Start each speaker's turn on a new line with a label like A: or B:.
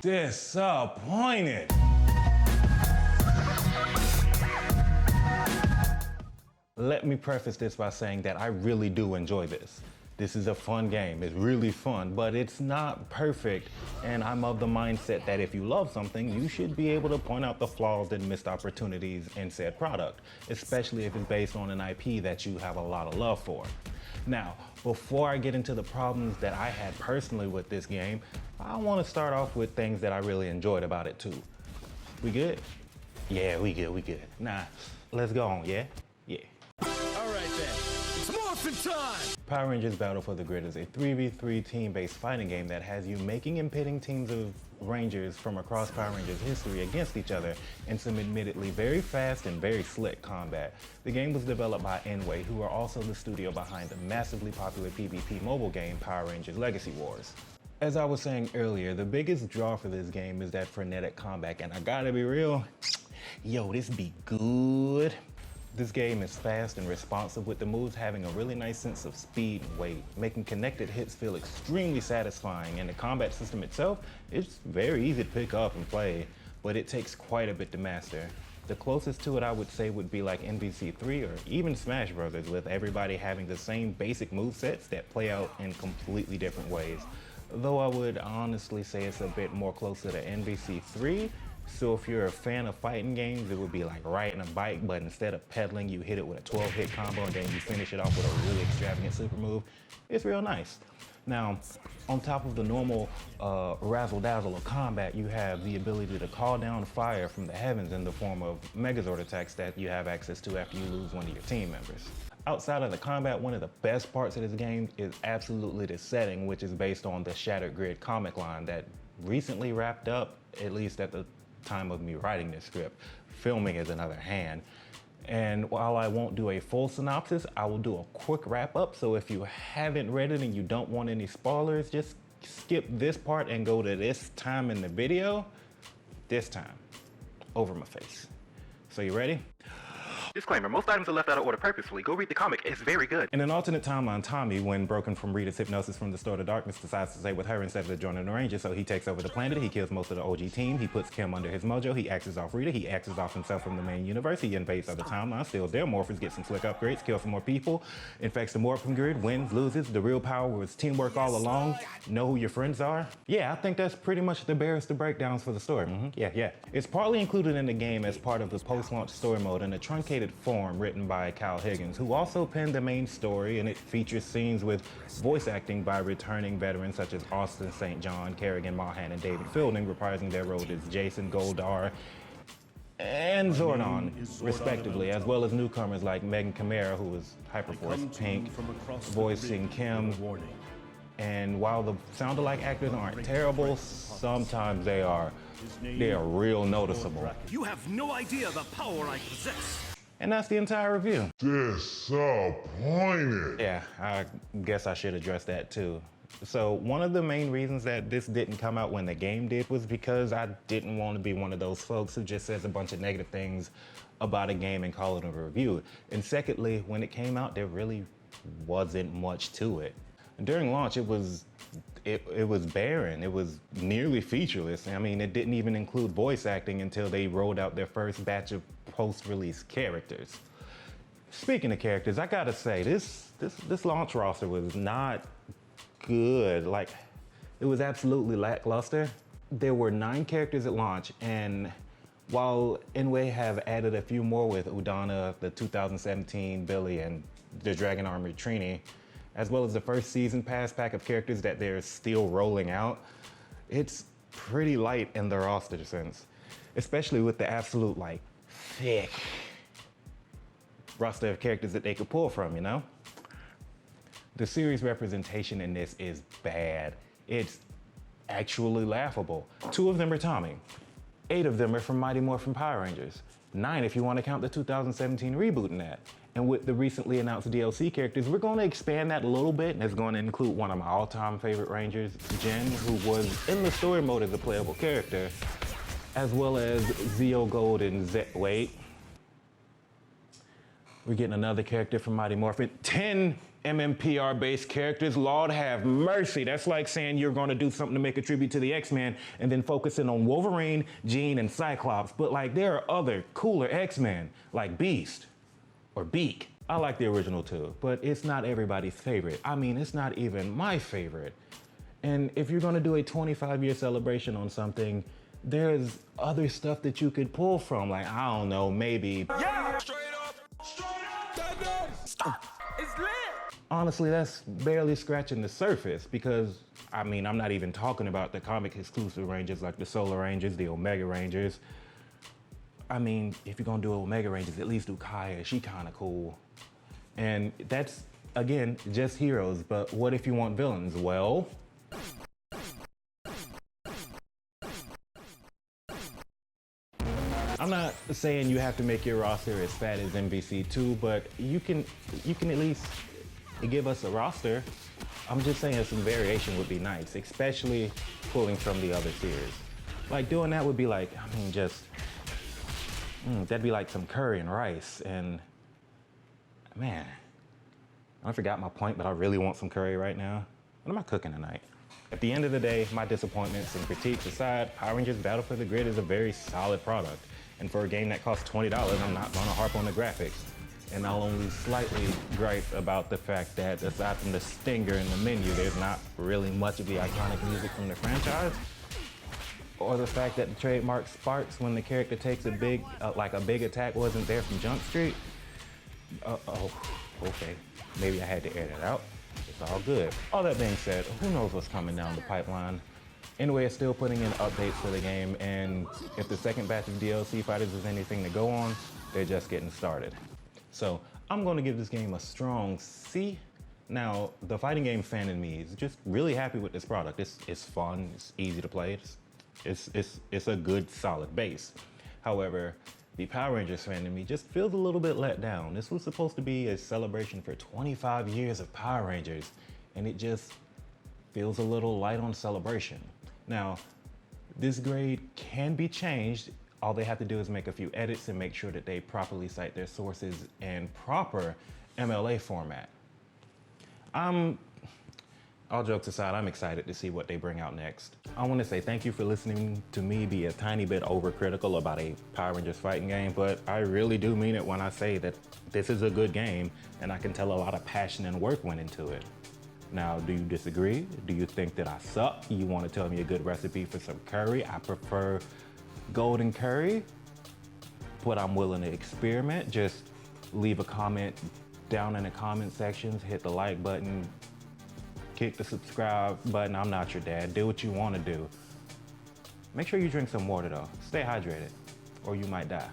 A: Disappointed. Let me preface this by saying that I really do enjoy this. This is a fun game, it's really fun, but it's not perfect, and I'm of the mindset that if you love something, you should be able to point out the flaws and missed opportunities in said product, especially if it's based on an IP that you have a lot of love for. Now, before I get into the problems that I had personally with this game, I want to start off with things that I really enjoyed about it too. We good? Yeah, we good. Nah, let's go on, yeah? Yeah.
B: Alright then, it's morphin' time!
A: Power Rangers Battle for the Grid is a 3v3 team-based fighting game that has you making and pitting teams of Rangers from across Power Rangers history against each other in some admittedly very fast and very slick combat. The game was developed by nWay, who are also the studio behind the massively popular PvP mobile game Power Rangers Legacy Wars. As I was saying earlier, the biggest draw for this game is that frenetic combat, and I gotta be real, yo, this be good. This game is fast and responsive, with the moves having a really nice sense of speed and weight, making connected hits feel extremely satisfying, and the combat system itself is very easy to pick up and play, but it takes quite a bit to master. The closest to it I would say would be like NBC3 or even Smash Brothers, with everybody having the same basic movesets that play out in completely different ways. Though I would honestly say it's a bit more closer to NBC3, so if you're a fan of fighting games, it would be like riding a bike, but instead of pedaling, you hit it with a 12-hit combo and then you finish it off with a really extravagant super move. It's real nice. Now, on top of the normal razzle-dazzle of combat, you have the ability to call down fire from the heavens in the form of Megazord attacks that you have access to after you lose one of your team members. Outside of the combat, one of the best parts of this game is absolutely the setting, which is based on the Shattered Grid comic line that recently wrapped up, at least at the time of me writing this script. Filming is another hand. And while I won't do a full synopsis, I will do a quick wrap up. So if you haven't read it and you don't want any spoilers, just skip this part and go to this time in the video. This time, over my face. So you ready?
C: Disclaimer, most items are left out of order purposefully. Go read the comic, it's very good.
A: In an alternate timeline, Tommy, when broken from Rita's hypnosis from the Store to Darkness, decides to stay with her instead of joining the Rangers, so he takes over the planet, he kills most of the OG team, he puts Kim under his mojo, he axes off Rita, he axes off himself from the main universe, he invades other timelines, steals their morphers, gets some slick upgrades, kills some more people, infects the morphin grid, wins, loses, the real power was teamwork all along, know who your friends are. Yeah, I think that's pretty much the barest of breakdowns for the story. Yeah. It's partly included in the game as part of the post-launch story mode in a truncated form written by Kyle Higgins, who also penned the main story, and it features scenes with voice acting by returning veterans such as Austin St. John, Kerrigan Mahan, and David Fielding, reprising their roles as Jason, Goldar, and Zordon, respectively, as well as newcomers like Megan Kamara, who is Hyperforce Pink, voicing Kim. And while the sound-alike actors aren't terrible, sometimes they are real noticeable.
B: You have no idea the power I possess!
A: And that's the entire review.
D: Disappointed.
A: Yeah, I guess I should address that too. So one of the main reasons that this didn't come out when the game did was because I didn't want to be one of those folks who just says a bunch of negative things about a game and call it a review. And secondly, when it came out, there really wasn't much to it. During launch, it was barren. It was nearly featureless. I mean, it didn't even include voice acting until they rolled out their first batch of post-release characters. Speaking of characters, I gotta say, this launch roster was not good. Like, it was absolutely lackluster. There were 9 characters at launch, and while nWay have added a few more with Udana, the 2017 Billy, and the Dragon Armored Trini, as well as the first season pass pack of characters that they're still rolling out, it's pretty light in the roster sense, especially with the absolute, like, thick roster of characters that they could pull from, you know? The series representation in this is bad. It's actually laughable. 2 of them are Tommy. 8 of them are from Mighty Morphin Power Rangers. 9 if you want to count the 2017 reboot in that. And with the recently announced DLC characters, we're going to expand that a little bit, and it's going to include one of my all-time favorite Rangers, Jen, who was in the story mode as a playable character, as well as Zeo Gold and Wait. We're getting another character from Mighty Morphin. 10 MMPR-based characters, Lord have mercy. That's like saying you're gonna do something to make a tribute to the X-Men and then focusing on Wolverine, Jean, and Cyclops. But like, there are other cooler X-Men, like Beast or Beak. I like the original too, but it's not everybody's favorite. I mean, it's not even my favorite. And if you're gonna do a 25-year celebration on something, there's other stuff that you could pull from. Like, I don't know, maybe.
B: Yeah! Straight up! It's lit!
A: Honestly, that's barely scratching the surface because, I mean, I'm not even talking about the comic exclusive Rangers like the Solar Rangers, the Omega Rangers. I mean, if you're gonna do Omega Rangers, at least do Kaya, she kinda cool. And that's, again, just heroes, but what if you want villains? Well, I'm not saying you have to make your roster as fat as MVC2, but you can at least give us a roster. I'm just saying some variation would be nice, especially pulling from the other tiers. Like doing that would be like, I mean, just, that'd be like some curry and rice. And man, I forgot my point, but I really want some curry right now. What am I cooking tonight? At the end of the day, my disappointments and critiques aside, Power Rangers Battle for the Grid is a very solid product. And for a game that costs $20, I'm not gonna harp on the graphics. And I'll only slightly gripe about the fact that aside from the stinger in the menu, there's not really much of the iconic music from the franchise. Or the fact that the trademark sparks when the character takes a big, like a big attack wasn't there from Jump Street. Oh, okay. Maybe I had to air that out. It's all good. All that being said, who knows what's coming down the pipeline? nWay is still putting in updates for the game, and if the second batch of DLC fighters is anything to go on, they're just getting started. So I'm gonna give this game a strong C. Now, the fighting game fan in me is just really happy with this product. It's fun, it's easy to play, it's a good, solid base. However, the Power Rangers fan in me just feels a little bit let down. This was supposed to be a celebration for 25 years of Power Rangers, and it just feels a little light on celebration. Now, this grade can be changed. All they have to do is make a few edits and make sure that they properly cite their sources in proper MLA format. All jokes aside, I'm excited to see what they bring out next. I want to say thank you for listening to me be a tiny bit overcritical about a Power Rangers fighting game, but I really do mean it when I say that this is a good game and I can tell a lot of passion and work went into it. Now, do you disagree? Do you think that I suck? You want to tell me a good recipe for some curry? I prefer golden curry, but I'm willing to experiment. Just leave a comment down in the comment sections, hit the like button, kick the subscribe button. I'm not your dad. Do what you want to do. Make sure you drink some water though. Stay hydrated or you might die.